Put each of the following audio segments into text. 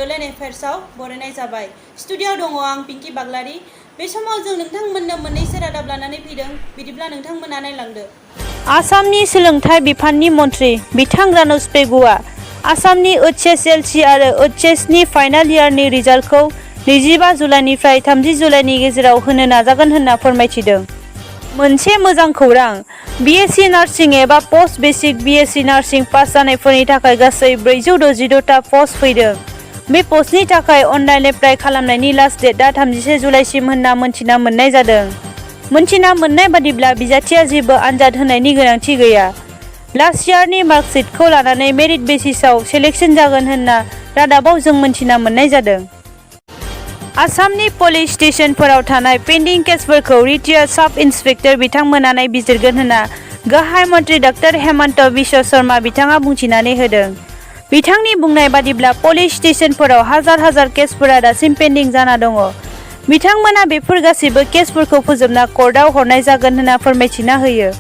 बड'लेण्ड एफेयार्सआव बरायनाय जाबाय। स्टुडिय'आव दङ आं पिंकी बाग्लारी। बे समाव जों नोंथांमोननो मोननैसो रादाब लानानै फैदों, बिदिब्ला नोंथांमोना नायलांदो। आसामनि सोलोंथाइ बिफाननि मन्थ्रि बिथां रानुज पेगुआ आसामनि ओइचएसएलसि आरो ओइचएसनि फाइनाल इयारनि रिजाल्टखौ 25 जुलाइनिफ्राय 30 जुलाइनि गेजेराव होनो नाजागोन होनना फोरमायथिदों। मोनसे मोजां खौरां, बिएससि नार्सिं एबा post basic BSc nursing pass जानायफोरनि थाखाय गासै 466 टा पस्ट फैदों। बे पस्टनि थाखाय अनलाइन एप्लाइ खालामनायनि लास्ट डेटआ 31 जुलाइसिम होनना मोनथिना मोननाय जादों। मोनथिना मोननाय बादिब्ला बिजाथिया जेबो आनजाद होनायनि गोनांथि गैया। लास्ट इयारनि मार्कशीटखौ लानानै मेरिट बेसिसआव सेलेक्शन जागोन होनना रादाबाव जों मोनथिना मोननाय जादों। आसामनि पुलिस स्टेशनफोराव थानाय पेन्डिं केसफोरखौ रिटायार्ड साब इन्सपेक्टर बिथांमोना नायबिजिरगोन होनना गाहाय मन्थ्रि डक्टर हेमन्त बिश्व शर्मा बिथाङा बुंथिनानै होदों। बिथांनि बुंनाय बादिब्ला पुलिस स्टेशनफोराव हाजार केसफोरा दासिम पेन्डिं जाना दङ। बिथांमोना बेफोर गासैबो केसफोरखौ फोजोबना कर्टआव हरनाय जागोन होनना फोरमायथिना होयो।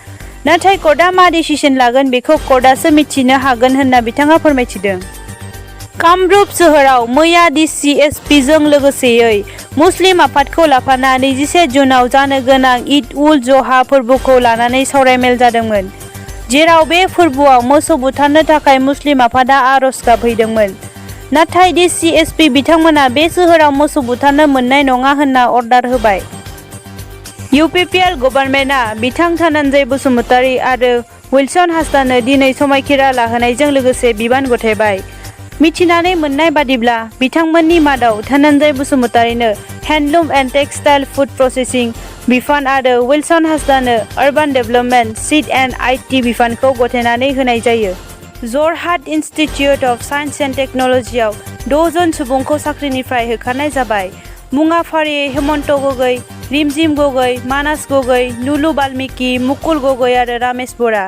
नाथाय कर्टआ मा डिसिसन लागोन बेखौ कर्टआसो मिथिनो हागोन होनना बिथाङा फोरमायथिदों। कामरुप सोहोराव मैया डिसिएसपिजों लोगोसेयै मुस्लिम आफादखौ लाफाना 21 जुनआव जानो गोनां ईद उल जहा फोरबोखौ लानानै सावरायमेल जादोंमोन, जेराव बे फोरबोआव मोसौ बुथारनो थाखाय मुस्लिम आफादा आर'ज गाबहैदोंमोन। नाथाय डिसिएसपि बिथांमोना बे सोहोराव मोसौ बुथारनो मोननाय नङा होनना अर्डार होबाय। इउपिपिएल गभर्नमेन्टआ बिथां धनन्जय बसुमतारी आरो विल्सन हासदानो दिनै समायखिरा लाहोनायजों लोगोसे बिबान गथायबाय। मिथिनानै मोननाय बादिब्ला बिथांमोननि मादाव धनन्जय बसुमतारीनो handloom and textile food processing बिफान आरो विल्सन हासदानो urban development seed and IT बिफानखौ गथायनानै होनाय जायो। Jorhat institute of science and टेक्न'लजिआव 6 जन सुबुंखौ साख्रिनिफ्राय होखारनाय जाबाय। मुङा फारियै हेमन्त गगৈ, रिमजिम गगৈ, मानास गगৈ, नुलु बाल्मिकी, मुकुल गगৈ आरो रामेश बरा।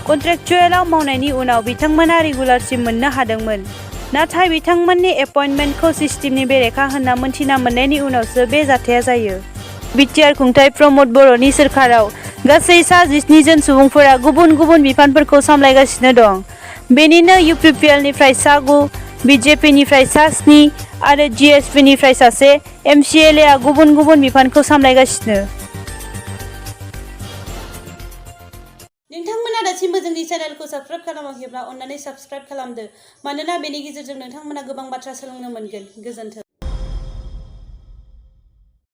कन्ट्रेक्चुएलआव मावनायनि उनाव बिथांमोना रेगुलारसिम मोननो हादोंमोन। नाथाय बिथांमोननि एपइन्टमेन्टखौ सिस्टेमनि बेरेखा होनना मोनथिना मोननायनि उनावसो बे जाथाया जायो। बिटिआर खुंथाय प्रमद बर'नि सोरखाराव गासै सा 17 जन सुबुंफोरा गुबुन गुबुन बिफानफोरखौ सामलायगासिनो दं। बेनिनो इउपिपिएलनिफ्राय सा 9, बिजेपिनिफ्राय सा 7 आरो जिएसपिनिफ्राय सासे एमसिएलएआ गुबुन गुबुन बिफानखौ सामलायगासिनो। नोंथांमोना दासिमबो जोंनि चेनेलखौ साबस्क्राइब खालामाखैब्ला अन्नानै साबस्क्राइब खालामदो, मानोना बेनि गेजेरजों नोंथांमोना गोबां बाथ्रा सोलोंनो मोनगोन। गोजोन्थों।